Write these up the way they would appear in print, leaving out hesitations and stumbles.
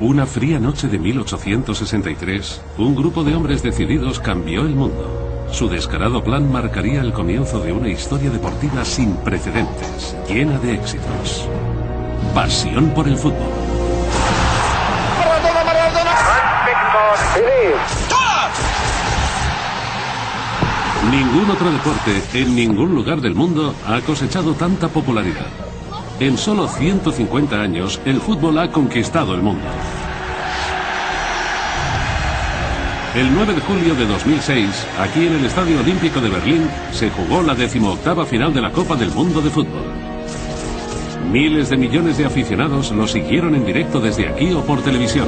Una fría noche de 1863, un grupo de hombres decididos cambió el mundo. Su descarado plan marcaría el comienzo de una historia deportiva sin precedentes, llena de éxitos. Pasión por el fútbol. Ningún otro deporte, en ningún lugar del mundo, ha cosechado tanta popularidad. En solo 150 años, el fútbol ha conquistado el mundo. El 9 de julio de 2006, aquí en el Estadio Olímpico de Berlín, se jugó la 18ª final de la Copa del Mundo de Fútbol. Miles de millones de aficionados lo siguieron en directo desde aquí o por televisión.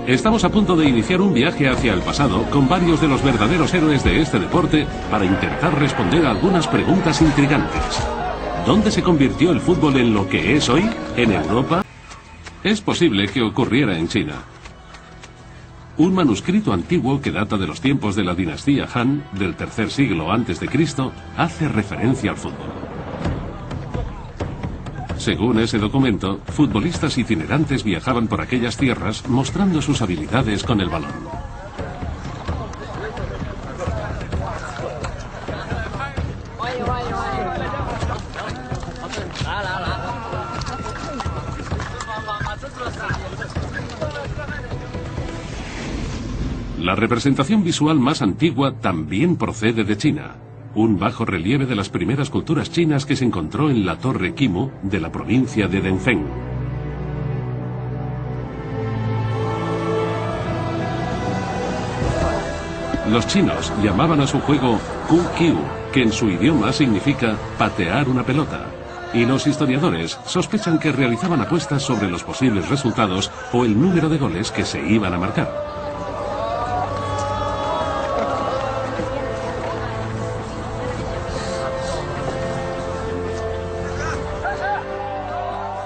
Estamos a punto de iniciar un viaje hacia el pasado con varios de los verdaderos héroes de este deporte para intentar responder a algunas preguntas intrigantes. ¿Dónde se convirtió el fútbol en lo que es hoy? ¿En Europa? Es posible que ocurriera en China. Un manuscrito antiguo que data de los tiempos de la dinastía Han, del tercer siglo a.C., hace referencia al fútbol. Según ese documento, futbolistas itinerantes viajaban por aquellas tierras mostrando sus habilidades con el balón. La representación visual más antigua también procede de China. Un bajo relieve de las primeras culturas chinas que se encontró en la Torre Qimu de la provincia de Denzhen. Los chinos llamaban a su juego Ku Kiu, que en su idioma significa patear una pelota, y los historiadores sospechan que realizaban apuestas sobre los posibles resultados o el número de goles que se iban a marcar.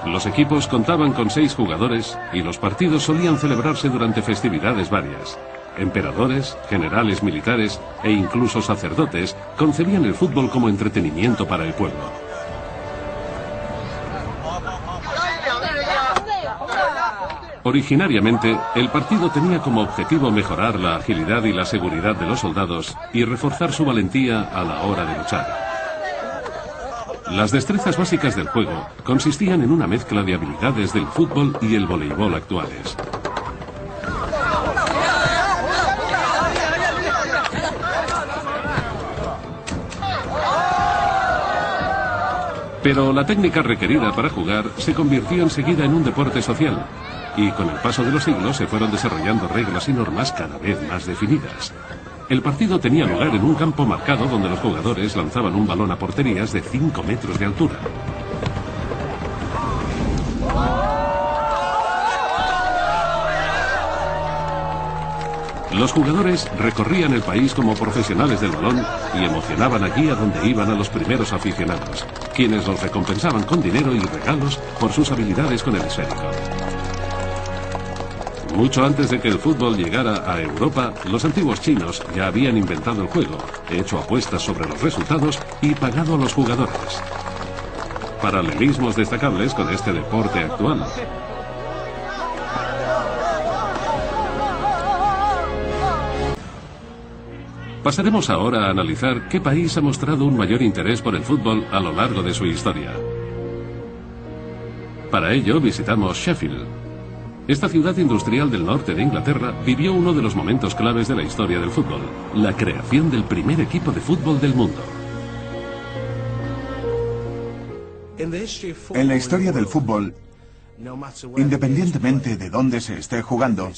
Los equipos contaban con 6 jugadores y los partidos solían celebrarse durante festividades varias. Emperadores, generales militares e incluso sacerdotes concebían el fútbol como entretenimiento para el pueblo. Originariamente, el partido tenía como objetivo mejorar la agilidad y la seguridad de los soldados y reforzar su valentía a la hora de luchar. Las destrezas básicas del juego consistían en una mezcla de habilidades del fútbol y el voleibol actuales. Pero la técnica requerida para jugar se convirtió enseguida en un deporte social, y con el paso de los siglos se fueron desarrollando reglas y normas cada vez más definidas. El partido tenía lugar en un campo marcado donde los jugadores lanzaban un balón a porterías de 5 metros de altura. Los jugadores recorrían el país como profesionales del balón y emocionaban allí a donde iban a los primeros aficionados, quienes los recompensaban con dinero y regalos por sus habilidades con el esférico. Mucho antes de que el fútbol llegara a Europa, los antiguos chinos ya habían inventado el juego, hecho apuestas sobre los resultados y pagado a los jugadores. Paralelismos destacables con este deporte actual. Pasaremos ahora a analizar qué país ha mostrado un mayor interés por el fútbol a lo largo de su historia. Para ello visitamos Sheffield. Esta ciudad industrial del norte de Inglaterra vivió uno de los momentos claves de la historia del fútbol, la creación del primer equipo de fútbol del mundo. En la historia del fútbol, independientemente de dónde se esté jugando,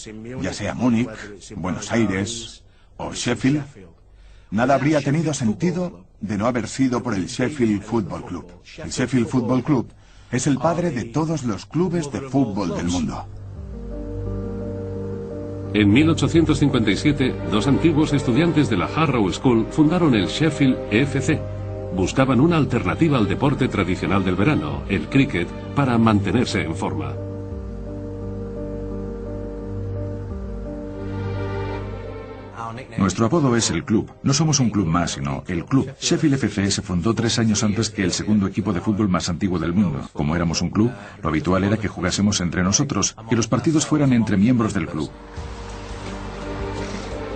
ya sea Múnich, Buenos Aires o Sheffield, nada habría tenido sentido de no haber sido por el Sheffield Football Club. El Sheffield Football Club es el padre de todos los clubes de fútbol del mundo. En 1857, 2 antiguos estudiantes de la Harrow School fundaron el Sheffield FC. Buscaban una alternativa al deporte tradicional del verano, el cricket, para mantenerse en forma. Nuestro apodo es el club. No somos un club más, sino el club. Sheffield FC se fundó 3 años antes que el segundo equipo de fútbol más antiguo del mundo. Como éramos un club, lo habitual era que jugásemos entre nosotros, que los partidos fueran entre miembros del club.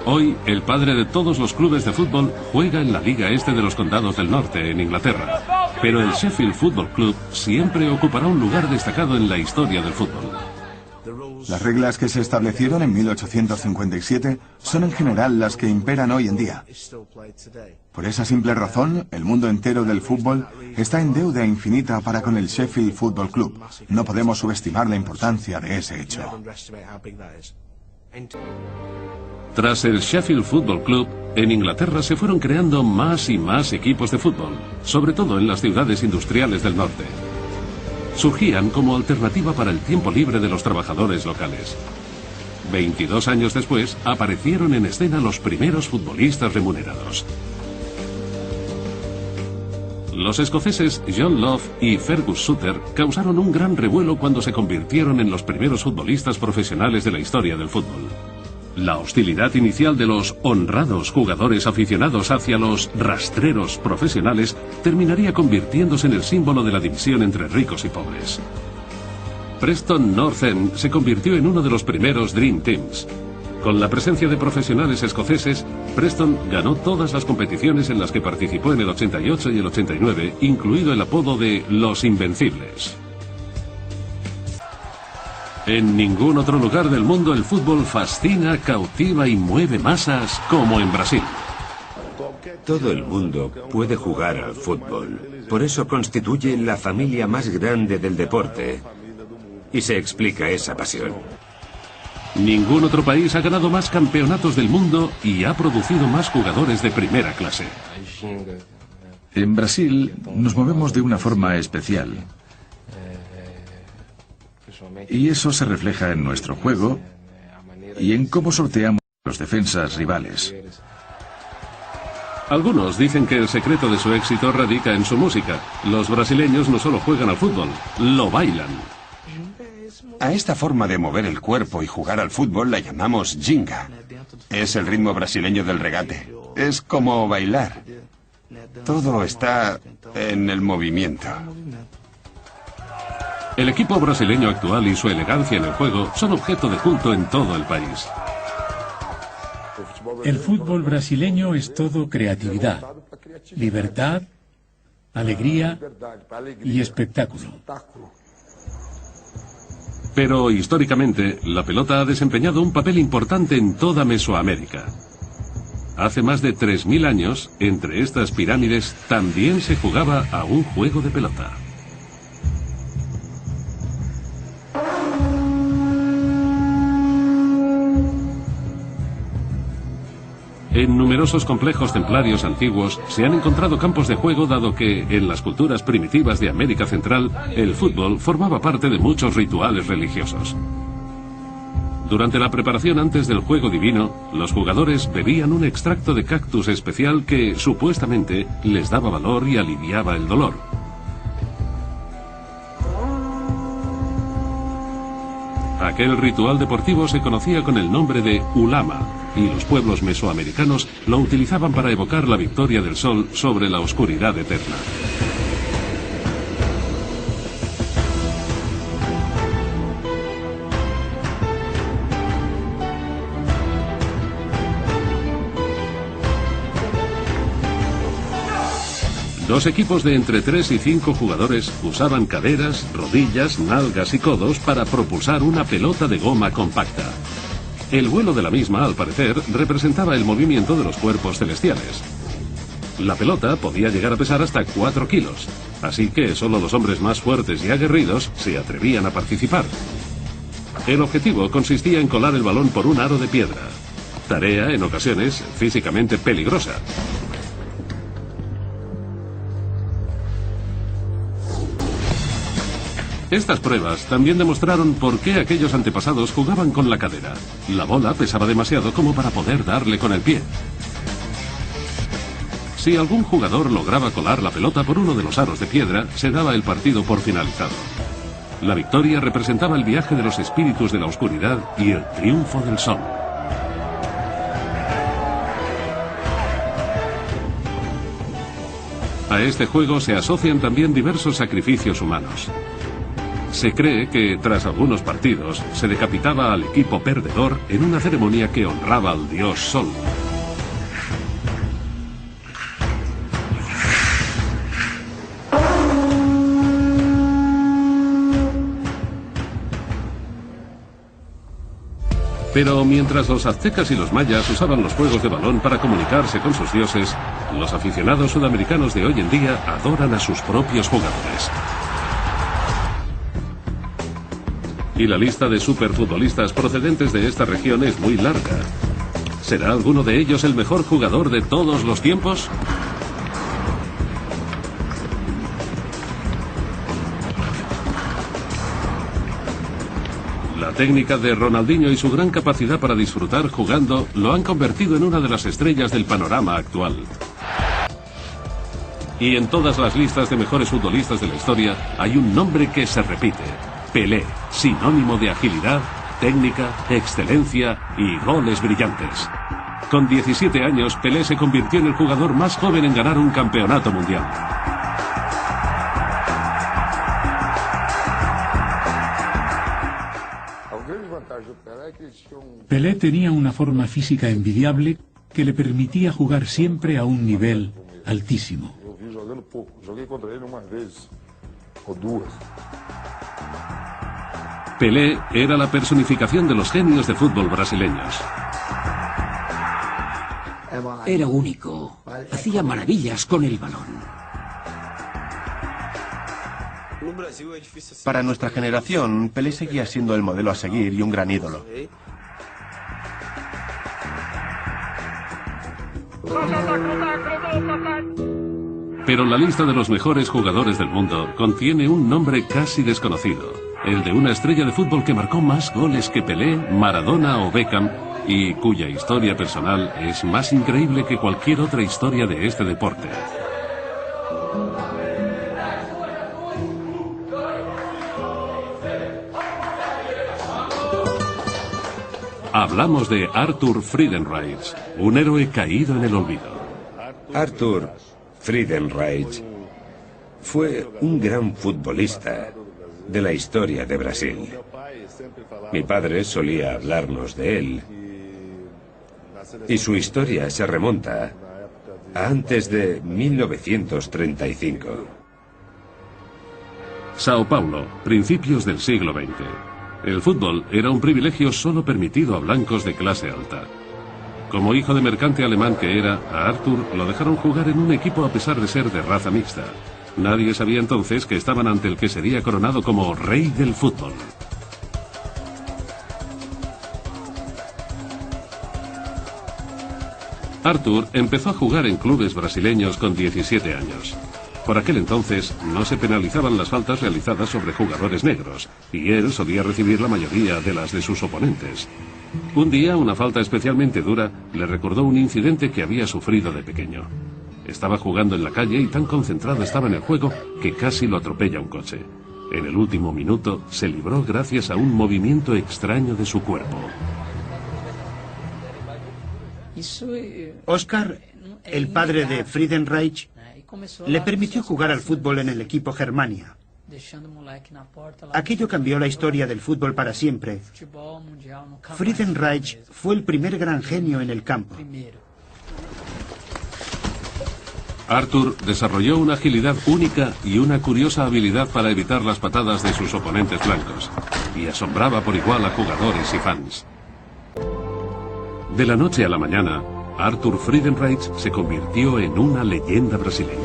Hoy, el padre de todos los clubes de fútbol juega en la Liga Este de los Condados del Norte, en Inglaterra. Pero el Sheffield Football Club siempre ocupará un lugar destacado en la historia del fútbol. Las reglas que se establecieron en 1857 son en general las que imperan hoy en día. Por esa simple razón, el mundo entero del fútbol está en deuda infinita para con el Sheffield Football Club. No podemos subestimar la importancia de ese hecho. Tras el Sheffield Football Club, en Inglaterra se fueron creando más y más equipos de fútbol, sobre todo en las ciudades industriales del norte. Surgían como alternativa para el tiempo libre de los trabajadores locales. 22 años después, aparecieron en escena los primeros futbolistas remunerados. Los escoceses John Love y Fergus Sutter causaron un gran revuelo cuando se convirtieron en los primeros futbolistas profesionales de la historia del fútbol. La hostilidad inicial de los honrados jugadores aficionados hacia los rastreros profesionales terminaría convirtiéndose en el símbolo de la división entre ricos y pobres. Preston North End se convirtió en uno de los primeros Dream Teams. Con la presencia de profesionales escoceses, Preston ganó todas las competiciones en las que participó en el 88 y el 89, incluido el apodo de Los Invencibles. En ningún otro lugar del mundo el fútbol fascina, cautiva y mueve masas como en Brasil. Todo el mundo puede jugar al fútbol. Por eso constituye la familia más grande del deporte. Y se explica esa pasión. Ningún otro país ha ganado más campeonatos del mundo y ha producido más jugadores de primera clase. En Brasil nos movemos de una forma especial. Y eso se refleja en nuestro juego y en cómo sorteamos a los defensas rivales. Algunos dicen que el secreto de su éxito radica en su música. Los brasileños no solo juegan al fútbol, lo bailan. A esta forma de mover el cuerpo y jugar al fútbol la llamamos ginga. Es el ritmo brasileño del regate. Es como bailar. Todo está en el movimiento. El equipo brasileño actual y su elegancia en el juego son objeto de culto en todo el país. El fútbol brasileño es todo creatividad, libertad, alegría y espectáculo. Pero históricamente, la pelota ha desempeñado un papel importante en toda Mesoamérica. Hace más de 3000 años, entre estas pirámides también se jugaba a un juego de pelota. En numerosos complejos templarios antiguos se han encontrado campos de juego, dado que, en las culturas primitivas de América Central, el fútbol formaba parte de muchos rituales religiosos. Durante la preparación antes del juego divino, los jugadores bebían un extracto de cactus especial que, supuestamente, les daba valor y aliviaba el dolor. Aquel ritual deportivo se conocía con el nombre de ulama, y los pueblos mesoamericanos lo utilizaban para evocar la victoria del sol sobre la oscuridad eterna. Dos equipos de entre 3 y 5 jugadores usaban caderas, rodillas, nalgas y codos para propulsar una pelota de goma compacta. El vuelo de la misma, al parecer, representaba el movimiento de los cuerpos celestiales. La pelota podía llegar a pesar hasta 4 kilos, así que solo los hombres más fuertes y aguerridos se atrevían a participar. El objetivo consistía en colar el balón por un aro de piedra, tarea en ocasiones físicamente peligrosa. Estas pruebas también demostraron por qué aquellos antepasados jugaban con la cadera. La bola pesaba demasiado como para poder darle con el pie. Si algún jugador lograba colar la pelota por uno de los aros de piedra, se daba el partido por finalizado. La victoria representaba el viaje de los espíritus de la oscuridad y el triunfo del sol. A este juego se asocian también diversos sacrificios humanos. Se cree que, tras algunos partidos, se decapitaba al equipo perdedor en una ceremonia que honraba al dios Sol. Pero mientras los aztecas y los mayas usaban los juegos de balón para comunicarse con sus dioses, los aficionados sudamericanos de hoy en día adoran a sus propios jugadores. Y la lista de superfutbolistas procedentes de esta región es muy larga. ¿Será alguno de ellos el mejor jugador de todos los tiempos? La técnica de Ronaldinho y su gran capacidad para disfrutar jugando lo han convertido en una de las estrellas del panorama actual. Y en todas las listas de mejores futbolistas de la historia hay un nombre que se repite: Pelé, sinónimo de agilidad, técnica, excelencia y goles brillantes. Con 17 años, Pelé se convirtió en el jugador más joven en ganar un campeonato mundial. Pelé tenía una forma física envidiable que le permitía jugar siempre a un nivel altísimo. Pelé era la personificación de los genios de fútbol brasileños. Era único. Hacía maravillas con el balón. Para nuestra generación, Pelé seguía siendo el modelo a seguir y un gran ídolo. Pero la lista de los mejores jugadores del mundo contiene un nombre casi desconocido, el de una estrella de fútbol que marcó más goles que Pelé, Maradona o Beckham, y cuya historia personal es más increíble que cualquier otra historia de este deporte. Hablamos de Arthur Friedenreich, un héroe caído en el olvido. Arthur Friedenreich fue un gran futbolista de la historia de Brasil. Mi padre solía hablarnos de él. Y su historia se remonta a antes de 1935. Sao Paulo, principios del siglo XX. El fútbol era un privilegio solo permitido a blancos de clase alta. Como hijo de mercante alemán que era, a Arthur lo dejaron jugar en un equipo a pesar de ser de raza mixta. Nadie sabía entonces que estaban ante el que sería coronado como rey del fútbol. Arthur empezó a jugar en clubes brasileños con 17 años. Por aquel entonces no se penalizaban las faltas realizadas sobre jugadores negros, y él solía recibir la mayoría de las de sus oponentes. Un día, una falta especialmente dura le recordó un incidente que había sufrido de pequeño. Estaba jugando en la calle y tan concentrado estaba en el juego que casi lo atropella un coche. En el último minuto se libró gracias a un movimiento extraño de su cuerpo. Oscar, el padre de Friedenreich, le permitió jugar al fútbol en el equipo Germania. Aquello cambió la historia del fútbol para siempre. Friedenreich fue el primer gran genio en el campo. Arthur desarrolló una agilidad única y una curiosa habilidad para evitar las patadas de sus oponentes blancos, y asombraba por igual a jugadores y fans. De la noche a la mañana, Arthur Friedenreich se convirtió en una leyenda brasileña.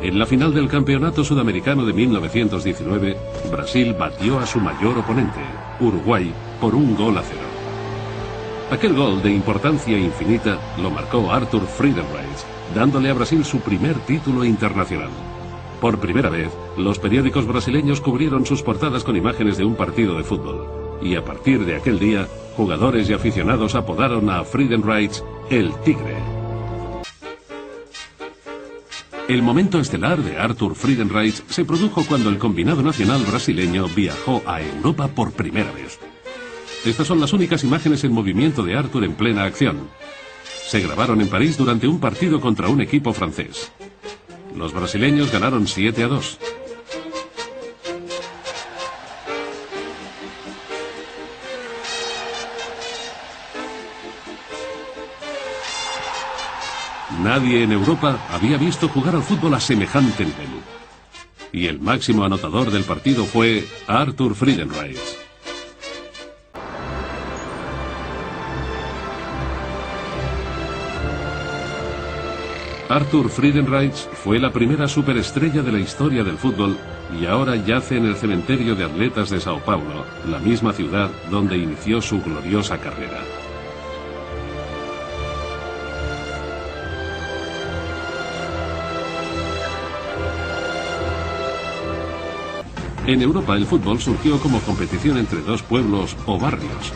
En la final del Campeonato Sudamericano de 1919, Brasil batió a su mayor oponente, Uruguay, por 1-0. Aquel gol de importancia infinita lo marcó Arthur Friedenreich, dándole a Brasil su primer título internacional. Por primera vez, los periódicos brasileños cubrieron sus portadas con imágenes de un partido de fútbol. Y a partir de aquel día, jugadores y aficionados apodaron a Friedenreich el Tigre. El momento estelar de Arthur Friedenreich se produjo cuando el combinado nacional brasileño viajó a Europa por primera vez. Estas son las únicas imágenes en movimiento de Arthur en plena acción. Se grabaron en París durante un partido contra un equipo francés. Los brasileños ganaron 7-2. Nadie en Europa había visto jugar al fútbol a semejante nivel. Y el máximo anotador del partido fue Arthur Friedenreich. Arthur Friedenreich fue la primera superestrella de la historia del fútbol y ahora yace en el cementerio de atletas de Sao Paulo, la misma ciudad donde inició su gloriosa carrera. En Europa el fútbol surgió como competición entre dos pueblos o barrios.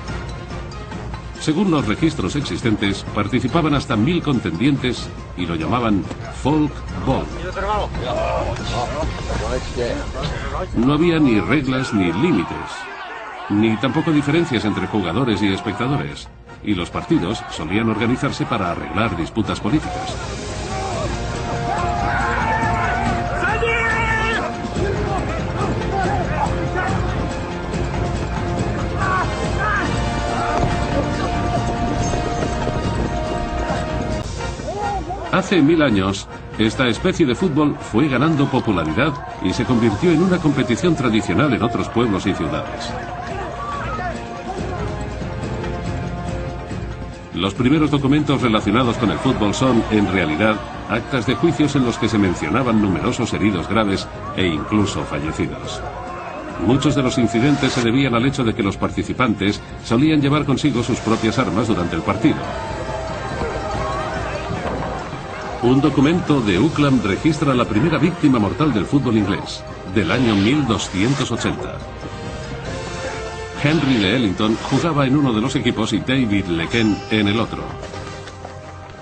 Según los registros existentes, participaban hasta 1000 contendientes y lo llamaban Folkball. No había ni reglas ni límites, ni tampoco diferencias entre jugadores y espectadores, y los partidos solían organizarse para arreglar disputas políticas. Hace 1000 años, esta especie de fútbol fue ganando popularidad y se convirtió en una competición tradicional en otros pueblos y ciudades. Los primeros documentos relacionados con el fútbol son, en realidad, actas de juicios en los que se mencionaban numerosos heridos graves e incluso fallecidos. Muchos de los incidentes se debían al hecho de que los participantes solían llevar consigo sus propias armas durante el partido. Un documento de Uclam registra la primera víctima mortal del fútbol inglés, del año 1280. Henry de Ellington jugaba en uno de los equipos y David Lequen en el otro.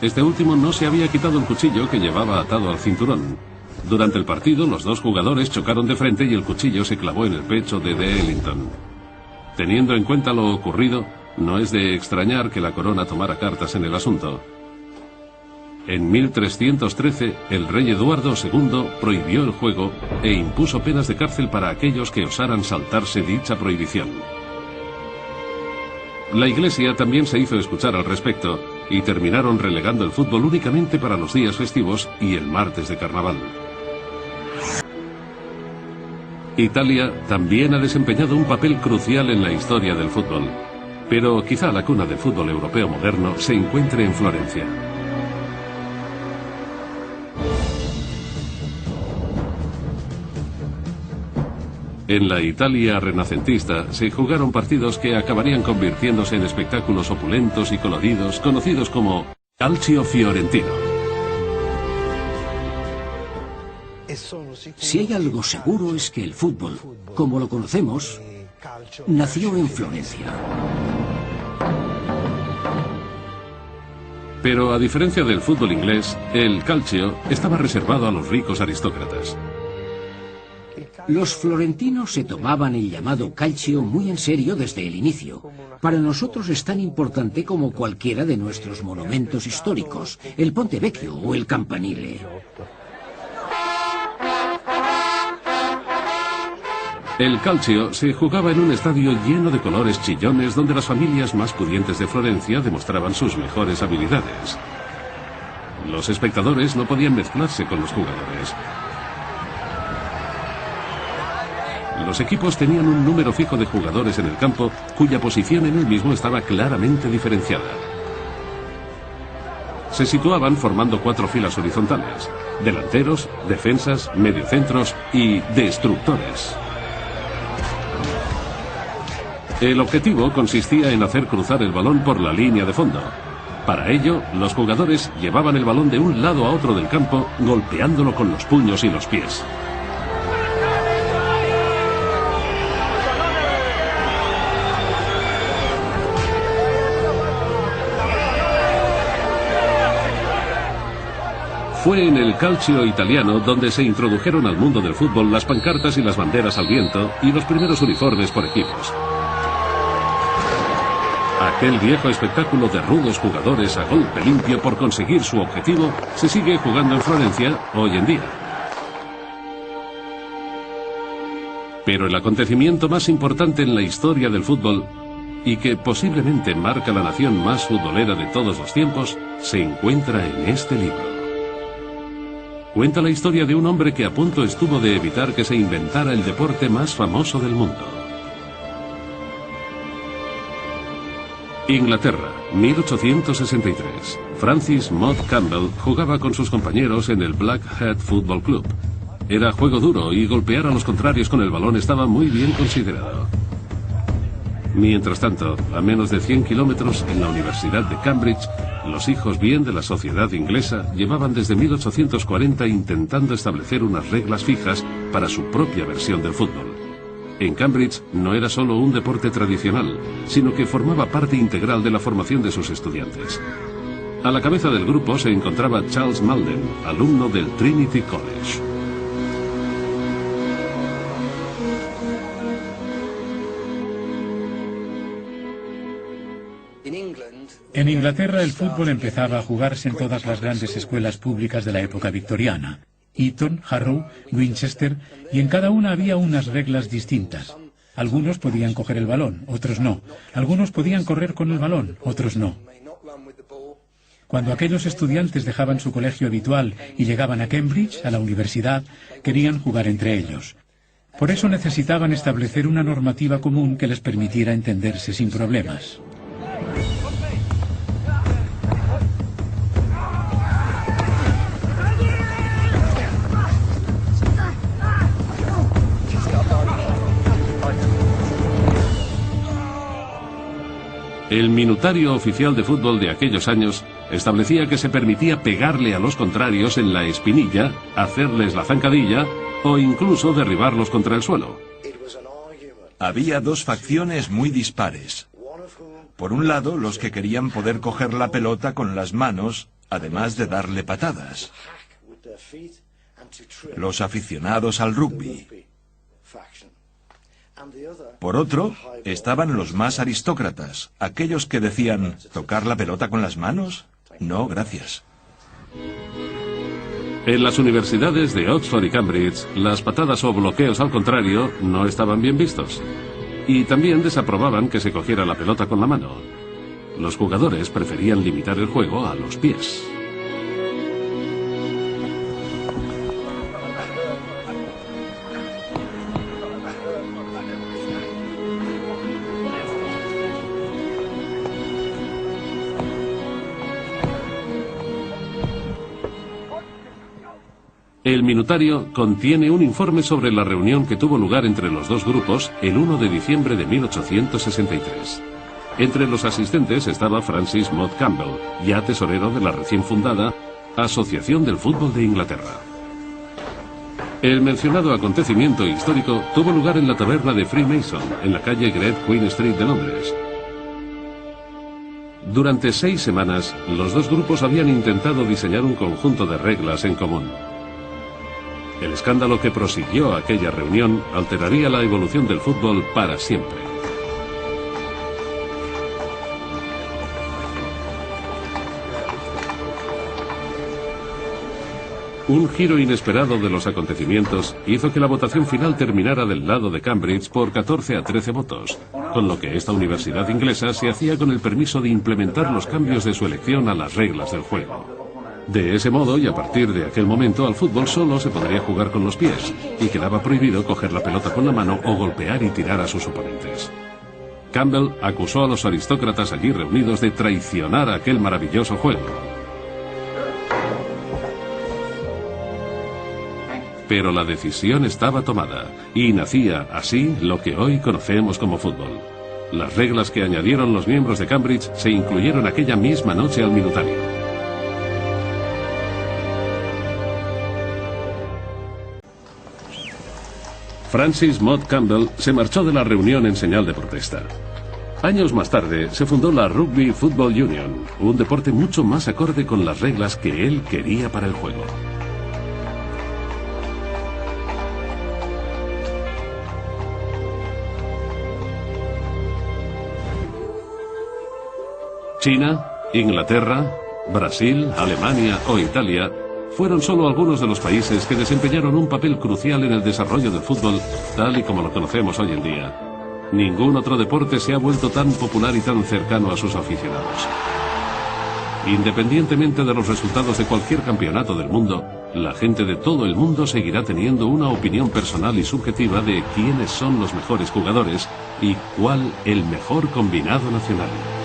Este último no se había quitado el cuchillo que llevaba atado al cinturón. Durante el partido, los dos jugadores chocaron de frente y el cuchillo se clavó en el pecho de Ellington. Teniendo en cuenta lo ocurrido, no es de extrañar que la corona tomara cartas en el asunto. En 1313, el rey Eduardo II prohibió el juego e impuso penas de cárcel para aquellos que osaran saltarse dicha prohibición. La Iglesia también se hizo escuchar al respecto y terminaron relegando el fútbol únicamente para los días festivos y el martes de carnaval. Italia también ha desempeñado un papel crucial en la historia del fútbol, pero quizá la cuna del fútbol europeo moderno se encuentre en Florencia. En la Italia renacentista se jugaron partidos que acabarían convirtiéndose en espectáculos opulentos y coloridos, conocidos como Calcio Fiorentino. Si hay algo seguro es que el fútbol, como lo conocemos, nació en Florencia. Pero a diferencia del fútbol inglés, el calcio estaba reservado a los ricos aristócratas. Los florentinos se tomaban el llamado calcio muy en serio desde el inicio. Para nosotros es tan importante como cualquiera de nuestros monumentos históricos, el Ponte Vecchio o el Campanile. El calcio se jugaba en un estadio lleno de colores chillones donde las familias más pudientes de Florencia demostraban sus mejores habilidades. Los espectadores no podían mezclarse con los jugadores. Los equipos tenían un número fijo de jugadores en el campo cuya posición en el mismo estaba claramente diferenciada. Se situaban formando 4 filas horizontales: delanteros, defensas, mediocentros y destructores. El objetivo consistía en hacer cruzar el balón por la línea de fondo. Para ello, los jugadores llevaban el balón de un lado a otro del campo, golpeándolo con los puños y los pies. Fue en el calcio italiano donde se introdujeron al mundo del fútbol las pancartas y las banderas al viento y los primeros uniformes por equipos. Aquel viejo espectáculo de rudos jugadores a golpe limpio por conseguir su objetivo se sigue jugando en Florencia hoy en día. Pero el acontecimiento más importante en la historia del fútbol, y que posiblemente marca la nación más futbolera de todos los tiempos, se encuentra en este libro. Cuenta la historia de un hombre que a punto estuvo de evitar que se inventara el deporte más famoso del mundo. Inglaterra, 1863. Francis Mott Campbell jugaba con sus compañeros en el Blackheath Football Club. Era juego duro y golpear a los contrarios con el balón estaba muy bien considerado. Mientras tanto, a menos de 100 kilómetros, en la Universidad de Cambridge, los hijos bien de la sociedad inglesa llevaban desde 1840 intentando establecer unas reglas fijas para su propia versión del fútbol. En Cambridge no era solo un deporte tradicional, sino que formaba parte integral de la formación de sus estudiantes. A la cabeza del grupo se encontraba Charles Malden, alumno del Trinity College. En Inglaterra el fútbol empezaba a jugarse en todas las grandes escuelas públicas de la época victoriana. Eton, Harrow, Winchester, y en cada una había unas reglas distintas. Algunos podían coger el balón, otros no. Algunos podían correr con el balón, otros no. Cuando aquellos estudiantes dejaban su colegio habitual y llegaban a Cambridge, a la universidad, querían jugar entre ellos. Por eso necesitaban establecer una normativa común que les permitiera entenderse sin problemas. El minutario oficial de fútbol de aquellos años establecía que se permitía pegarle a los contrarios en la espinilla, hacerles la zancadilla o incluso derribarlos contra el suelo. Había dos facciones muy dispares. Por un lado, los que querían poder coger la pelota con las manos, además de darle patadas. Los aficionados al rugby. Por otro, estaban los más aristócratas, aquellos que decían, ¿tocar la pelota con las manos? No, gracias. En las universidades de Oxford y Cambridge, las patadas o bloqueos al contrario no estaban bien vistos. Y también desaprobaban que se cogiera la pelota con la mano. Los jugadores preferían limitar el juego a los pies. El minutario contiene un informe sobre la reunión que tuvo lugar entre los dos grupos el 1 de diciembre de 1863. Entre los asistentes estaba Francis Mott Campbell, ya tesorero de la recién fundada Asociación del Fútbol de Inglaterra. El mencionado acontecimiento histórico tuvo lugar en la taberna de Freemason, en la calle Great Queen Street de Londres. Durante 6 semanas, los dos grupos habían intentado diseñar un conjunto de reglas en común. El escándalo que prosiguió aquella reunión alteraría la evolución del fútbol para siempre. Un giro inesperado de los acontecimientos hizo que la votación final terminara del lado de Cambridge por 14 a 13 votos, con lo que esta universidad inglesa se hacía con el permiso de implementar los cambios de su elección a las reglas del juego. De ese modo, y a partir de aquel momento, al fútbol solo se podría jugar con los pies, y quedaba prohibido coger la pelota con la mano o golpear y tirar a sus oponentes. Campbell acusó a los aristócratas allí reunidos de traicionar aquel maravilloso juego. Pero la decisión estaba tomada, y nacía así lo que hoy conocemos como fútbol. Las reglas que añadieron los miembros de Cambridge se incluyeron aquella misma noche al minutario. Francis Mott Campbell se marchó de la reunión en señal de protesta. Años más tarde se fundó la Rugby Football Union, un deporte mucho más acorde con las reglas que él quería para el juego. China, Inglaterra, Brasil, Alemania o Italia fueron solo algunos de los países que desempeñaron un papel crucial en el desarrollo del fútbol tal y como lo conocemos hoy en día. Ningún otro deporte se ha vuelto tan popular y tan cercano a sus aficionados. Independientemente de los resultados de cualquier campeonato del mundo, la gente de todo el mundo seguirá teniendo una opinión personal y subjetiva de quiénes son los mejores jugadores y cuál el mejor combinado nacional.